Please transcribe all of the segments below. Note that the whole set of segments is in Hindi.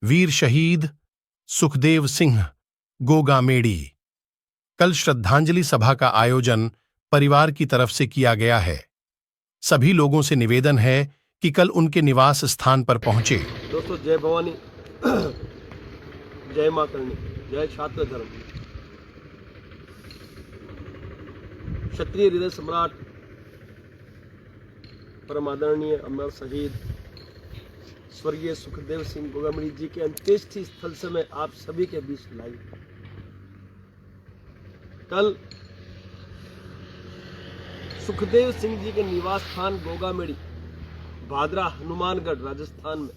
वीर शहीद सुखदेव सिंह गोगामेड़ी। कल श्रद्धांजलि सभा का आयोजन परिवार की तरफ से किया गया है। सभी लोगों से निवेदन है कि कल उनके निवास स्थान पर पहुंचे। दोस्तों, जय भवानी, जय मां करणी, जय छात्र धर्म। क्षत्रिय हृदय सम्राट परम आदरणीय अमर शहीद स्वर्गीय सुखदेव सिंह गोगामेड़ी जी के अंत्येष्टि स्थल से मैं आप सभी के बीच लाई। कल सुखदेव सिंह जी के निवास स्थान गोगामेड़ी, भादरा, हनुमानगढ़, राजस्थान में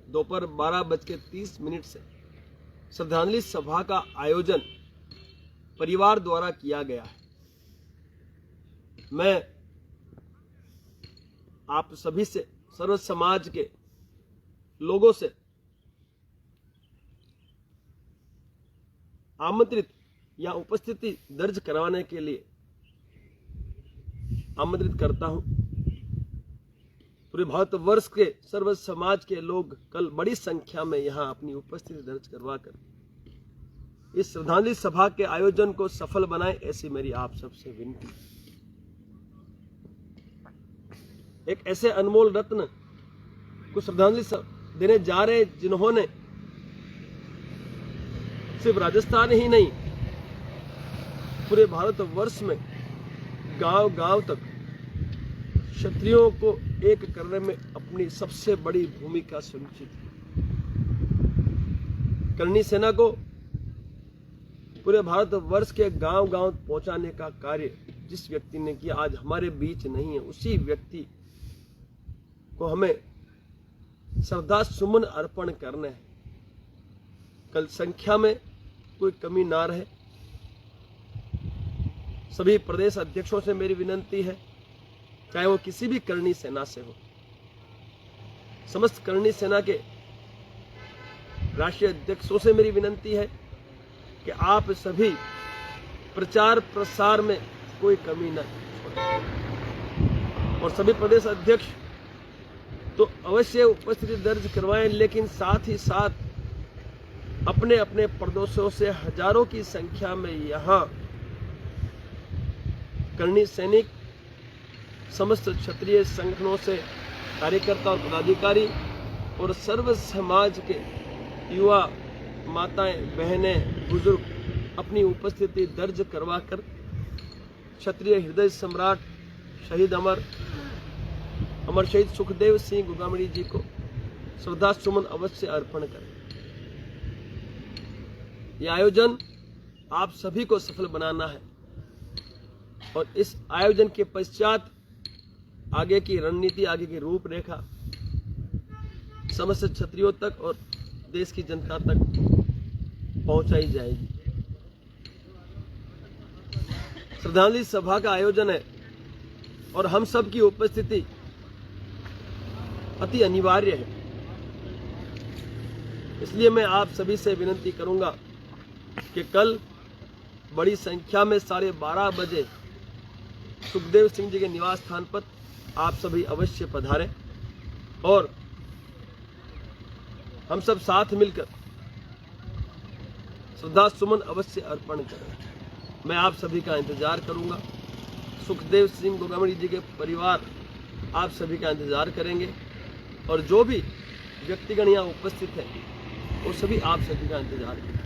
दोपहर 12:30 से श्रद्धांजलि सभा का आयोजन परिवार द्वारा किया गया है। मैं आप सभी से, सर्व समाज के लोगों से आमंत्रित या उपस्थिति दर्ज करवाने के लिए आमंत्रित करता हूं। पूरे भारतवर्ष के सर्व समाज के लोग कल बड़ी संख्या में यहां अपनी उपस्थिति दर्ज करवाकर इस श्रद्धांजलि सभा के आयोजन को सफल बनाएं, ऐसी मेरी आप सबसे विनती। एक ऐसे अनमोल रत्न को श्रद्धांजलि देने जा रहे जिन्होंने सिर्फ राजस्थान ही नहीं, पूरे भारतवर्ष में गांव गांव तक क्षत्रियों को एक करने में अपनी सबसे बड़ी भूमिका सुनिश्चित है। करणी सेना को पूरे भारतवर्ष के गांव गांव पहुंचाने का कार्य जिस व्यक्ति ने किया, आज हमारे बीच नहीं है, उसी व्यक्ति को हमें श्रद्धा सुमन अर्पण करने हैं। कल संख्या में कोई कमी ना रहे। सभी प्रदेश अध्यक्षों से मेरी विनती है, चाहे वो किसी भी करणी सेना से हो, समस्त करणी सेना के राष्ट्रीय अध्यक्षों से मेरी विनती है कि आप सभी प्रचार प्रसार में कोई कमी न छोड़ें। और सभी प्रदेश अध्यक्ष तो अवश्य उपस्थिति दर्ज करवाएं, लेकिन साथ ही साथ अपने अपने प्रदेशों से हजारों की संख्या में यहां करणी सैनिक, समस्त क्षत्रिय संगठनों से कार्यकर्ता और पदाधिकारी और सर्व समाज के युवा, माताएं, बहनें, बुजुर्ग अपनी उपस्थिति दर्ज करवाकर क्षत्रिय हृदय सम्राट शहीद अमर शहीद सुखदेव सिंह गोगामेड़ी जी को श्रद्धा सुमन अवश्य अर्पण करें। यह आयोजन आप सभी को सफल बनाना है और इस आयोजन के पश्चात आगे की रणनीति, आगे की रूपरेखा समस्त क्षत्रियों तक और देश की जनता तक पहुंचाई जाएगी। श्रद्धांजलि सभा का आयोजन है और हम सब की उपस्थिति अति अनिवार्य है। इसलिए मैं आप सभी से विनती करूंगा कि कल बड़ी संख्या में 12:30 बजे सुखदेव सिंह जी के निवास स्थान पर आप सभी अवश्य पधारें और हम सब साथ मिलकर श्रद्धा सुमन अवश्य अर्पण करें। मैं आप सभी का इंतजार करूंगा। सुखदेव सिंह गोगामेड़ी जी के परिवार आप सभी का इंतजार करेंगे और जो भी व्यक्तिगण यहाँ उपस्थित है वो सभी आप सभी का इंतजार करेंगे।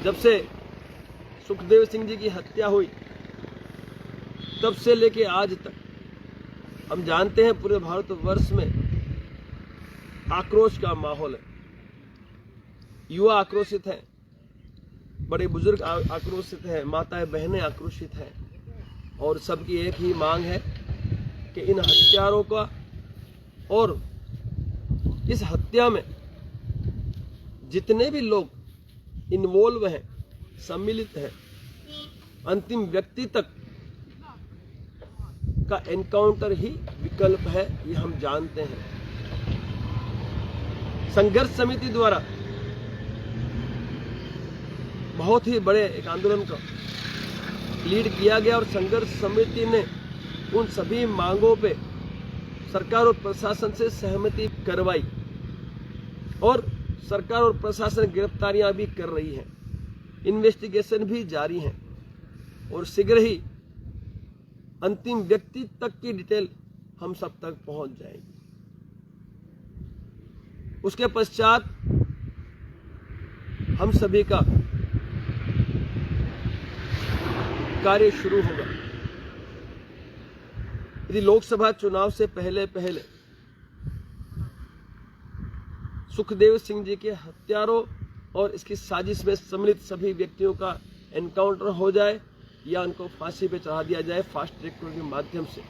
जब से सुखदेव सिंह जी की हत्या हुई तब से लेके आज तक हम जानते हैं पूरे भारतवर्ष में आक्रोश का माहौल है। युवा आक्रोशित हैं, बड़े बुजुर्ग आक्रोशित हैं, माताएं बहनें आक्रोशित हैं और सबकी एक ही मांग है कि इन हत्यारों का और इस हत्या में जितने भी लोग इन्वॉल्व हैं, सम्मिलित हैं, अंतिम व्यक्ति तक का एनकाउंटर ही विकल्प है, ये हम जानते हैं। संघर्ष समिति द्वारा बहुत ही बड़े एक आंदोलन का लीड किया गया और संघर्ष समिति ने उन सभी मांगों पे सरकार और प्रशासन से सहमति करवाई और सरकार और प्रशासन गिरफ्तारियां भी कर रही है, इन्वेस्टिगेशन भी जारी है और शीघ्र ही अंतिम व्यक्ति तक की डिटेल हम सब तक पहुंच जाएगी। उसके पश्चात हम सभी का कार्य शुरू होगा। यदि लोकसभा चुनाव से पहले सुखदेव सिंह जी के हत्यारों और इसकी साजिश में सम्मिलित सभी व्यक्तियों का एनकाउंटर हो जाए या उनको फांसी पे चढ़ा दिया जाए फास्ट ट्रैक कोर्ट के माध्यम से,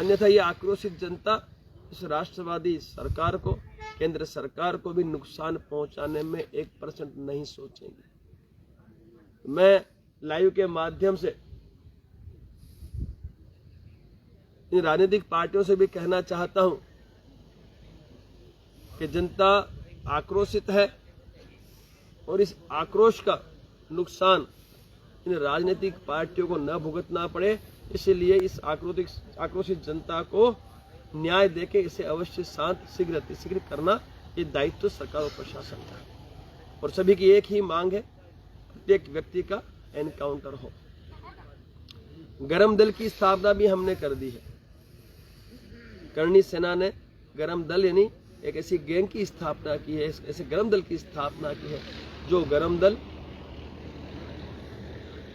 अन्यथा ये आक्रोशित जनता इस राष्ट्रवादी सरकार को, केंद्र सरकार को भी नुकसान पहुंचाने में 1% नहीं सोचेंगे। मैं लाइव के माध्यम से इन राजनीतिक पार्टियों से भी कहना चाहता हूं कि जनता आक्रोशित है और इस आक्रोश का नुकसान इन राजनीतिक पार्टियों को न भुगतना पड़े, इसलिए इस आक्रोशित जनता को न्याय देके इसे अवश्य शांत शीघ्र करना ये दायित्व सरकार और प्रशासन का है। और सभी की एक ही मांग है, प्रत्येक व्यक्ति का एनकाउंटर हो। गरम दल की स्थापना भी हमने कर दी है। करणी सेना ने गरम दल यानी एक ऐसी गैंग की स्थापना की है, ऐसे गरम दल की स्थापना की है जो गरम दल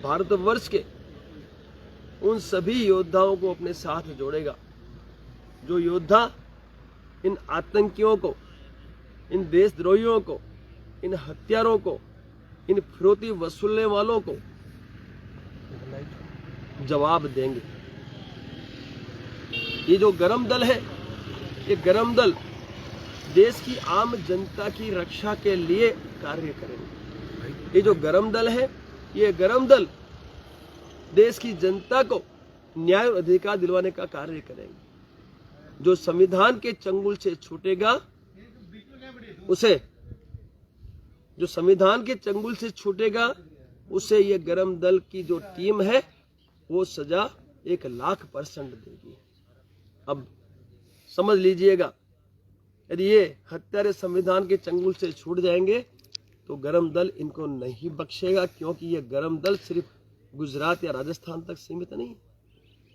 भारतवर्ष के उन सभी योद्धाओं को अपने साथ जोड़ेगा जो योद्धा इन आतंकियों को, इन देशद्रोहियों को, इन हत्यारों को, इन फिरौती वसूलने वालों को जवाब देंगे। ये जो गरम दल है, ये गरम दल देश की आम जनता की रक्षा के लिए कार्य करेंगे। ये जो गरम दल है, ये गरम दल देश की जनता को न्याय और अधिकार दिलवाने का कार्य करेंगे। जो संविधान के चंगुल से छूटेगा उसे, जो संविधान के चंगुल से छूटेगा उसे ये गरम दल की जो टीम है वो सजा 1,00,000% देगी। अब समझ लीजिएगा, यदि ये हत्यारे संविधान के चंगुल से छूट जाएंगे तो गरम दल इनको नहीं बख्शेगा, क्योंकि ये गरम दल सिर्फ गुजरात या राजस्थान तक सीमित नहीं,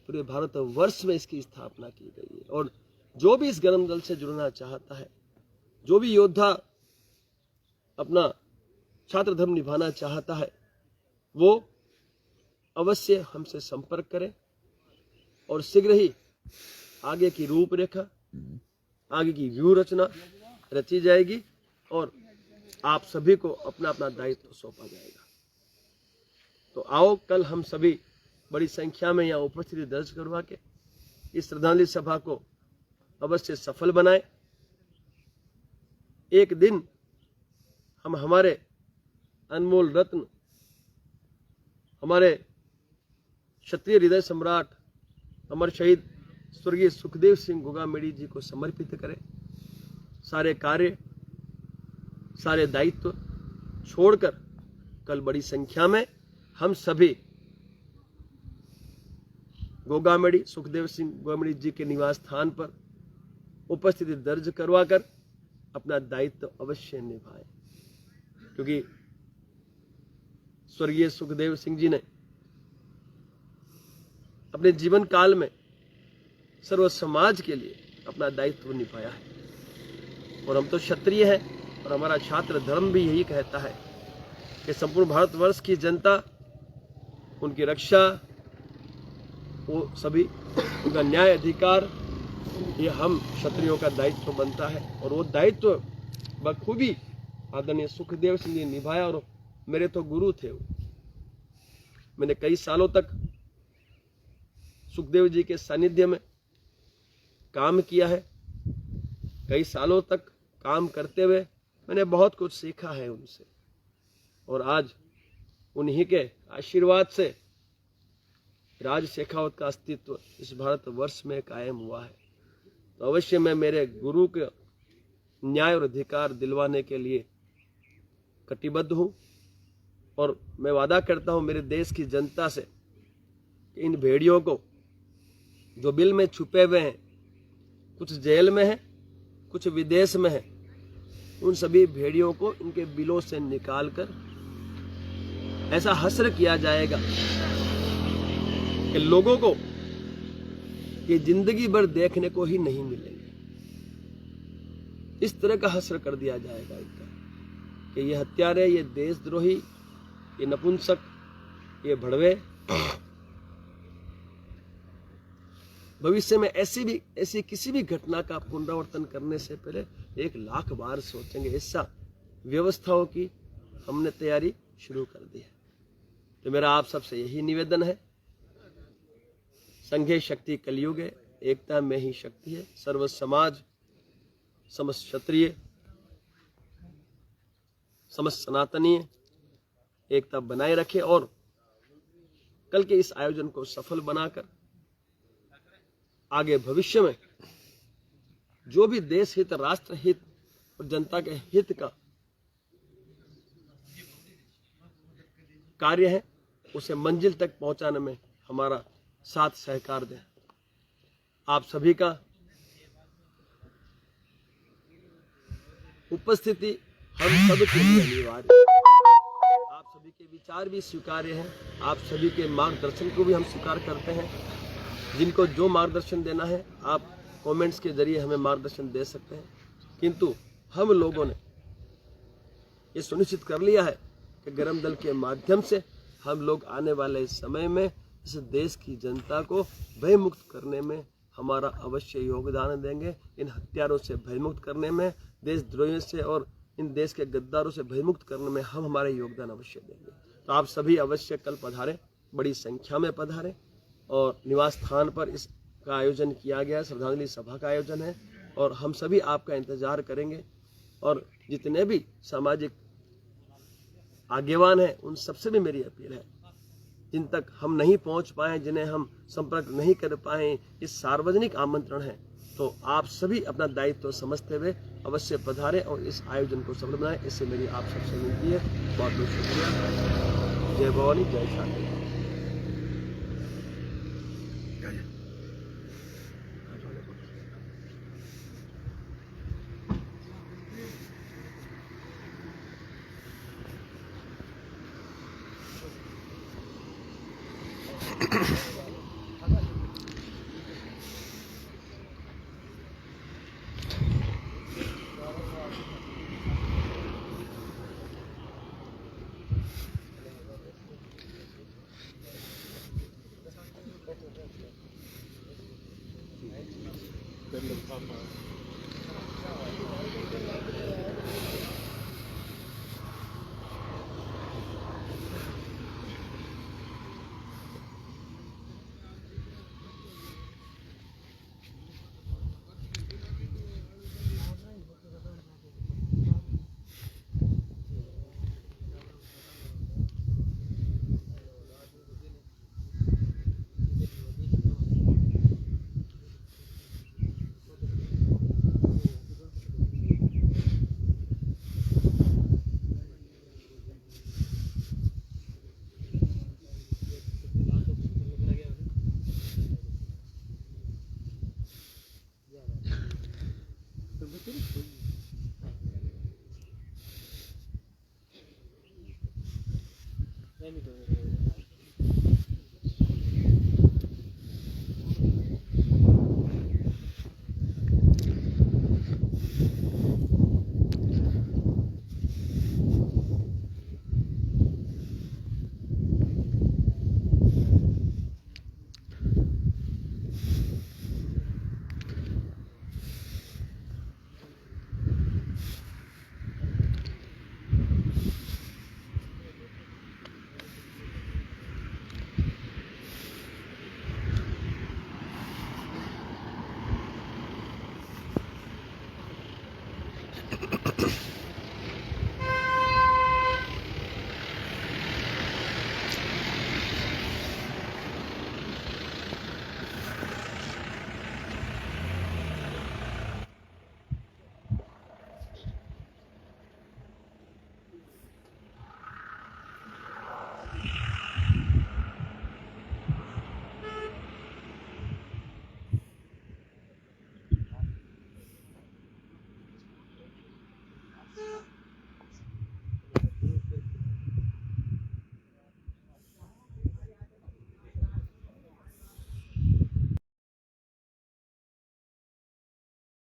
पूरे भारतवर्ष में इसकी स्थापना की गई है। और जो भी इस गरम दल से जुड़ना चाहता है, जो भी योद्धा अपना छात्र धर्म निभाना चाहता है, वो अवश्य हमसे संपर्क करें और शीघ्र ही आगे की रूपरेखा, आगे की व्यू रचना रची जाएगी और आप सभी को अपना अपना दायित्व सौंपा जाएगा। तो आओ कल हम सभी बड़ी संख्या में यहाँ उपस्थिति दर्ज करवा के इस श्रद्धांजलि सभा को अवश्य सफल बनाएं। एक दिन हम हमारे अनमोल रत्न, हमारे क्षत्रिय हृदय सम्राट अमर शहीद स्वर्गीय सुखदेव सिंह गोगामेड़ी जी को समर्पित करें। सारे कार्य, सारे दायित्व छोड़कर कल बड़ी संख्या में हम सभी गोगामेड़ी, सुखदेव सिंह गोगामेड़ी जी के निवास स्थान पर उपस्थिति दर्ज करवाकर अपना दायित्व अवश्य निभाएं, क्योंकि स्वर्गीय सुखदेव सिंह जी ने अपने जीवन काल में सर्व समाज के लिए अपना दायित्व निभाया है। और हम तो क्षत्रिय हैं और हमारा छात्र धर्म भी यही कहता है कि संपूर्ण भारतवर्ष की जनता, उनकी रक्षा, वो सभी, उनका न्याय अधिकार, ये हम क्षत्रियों का दायित्व बनता है। और वो दायित्व बखूबी आदरणीय सुखदेव सिंह जी निभाया और मेरे तो गुरु थे वो। मैंने कई सालों तक सुखदेव जी के सानिध्य में काम किया है। कई सालों तक काम करते हुए मैंने बहुत कुछ सीखा है उनसे, और आज उन्हीं के आशीर्वाद से राज शेखावत का अस्तित्व इस भारतवर्ष में कायम हुआ है। तो अवश्य मैं मेरे गुरु के न्याय और अधिकार दिलवाने के लिए कटिबद्ध हूँ और मैं वादा करता हूँ मेरे देश की जनता से कि इन भेड़ियों को जो बिल में छुपे हुए हैं, कुछ जेल में है, कुछ विदेश में है, उन सभी भेड़ियों को इनके बिलों से निकालकर ऐसा हश्र किया जाएगा कि लोगों को ये जिंदगी भर देखने को ही नहीं मिलेंगे। इस तरह का हश्र कर दिया जाएगा इनका कि ये हत्यारे, ये देशद्रोही, ये नपुंसक, ये भड़वे भविष्य में ऐसी किसी भी घटना का पुनरावर्तन करने से पहले 1,00,000 बार सोचेंगे। ऐसा व्यवस्थाओं की हमने तैयारी शुरू कर दी है। तो मेरा आप सबसे यही निवेदन है, संघे शक्ति कलयुग है, एकता में ही शक्ति है। सर्व समाज, समस्त क्षत्रिय, समस्त सनातनीय एकता बनाए रखे और कल के इस आयोजन को सफल बनाकर आगे भविष्य में जो भी देश हित, राष्ट्र हित और जनता के हित का कार्य है उसे मंजिल तक पहुंचाने में हमारा साथ सहकार दें। आप सभी का उपस्थिति हम सबके लिए अनिवार्य है। आप सभी के विचार भी स्वीकार्य हैं, आप सभी के मार्गदर्शन को भी हम स्वीकार करते हैं। जिनको जो मार्गदर्शन देना है आप कमेंट्स के जरिए हमें मार्गदर्शन दे सकते हैं, किंतु हम लोगों ने ये सुनिश्चित कर लिया है कि गरम दल के माध्यम से हम लोग आने वाले समय में इस देश की जनता को भयमुक्त करने में हमारा अवश्य योगदान देंगे। इन हत्यारों से भयमुक्त करने में, देशद्रोहियों से और इन देश के गद्दारों से भयमुक्त करने में हम हमारे योगदान अवश्य देंगे। तो आप सभी अवश्य कल पधारें, बड़ी संख्या में पधारें और निवास स्थान पर इसका आयोजन किया गया है, श्रद्धांजलि सभा का आयोजन है और हम सभी आपका इंतजार करेंगे। और जितने भी सामाजिक आगेवान हैं उन सबसे भी मेरी अपील है, जिन तक हम नहीं पहुंच पाए, जिन्हें हम संपर्क नहीं कर पाए, इस सार्वजनिक आमंत्रण है, तो आप सभी अपना दायित्व समझते हुए अवश्य पधारें और इस आयोजन को सफल बनाएं। इससे मेरी आप सबसे विनती है। बहुत बहुत शुक्रिया। जय भवानी, जय शांति।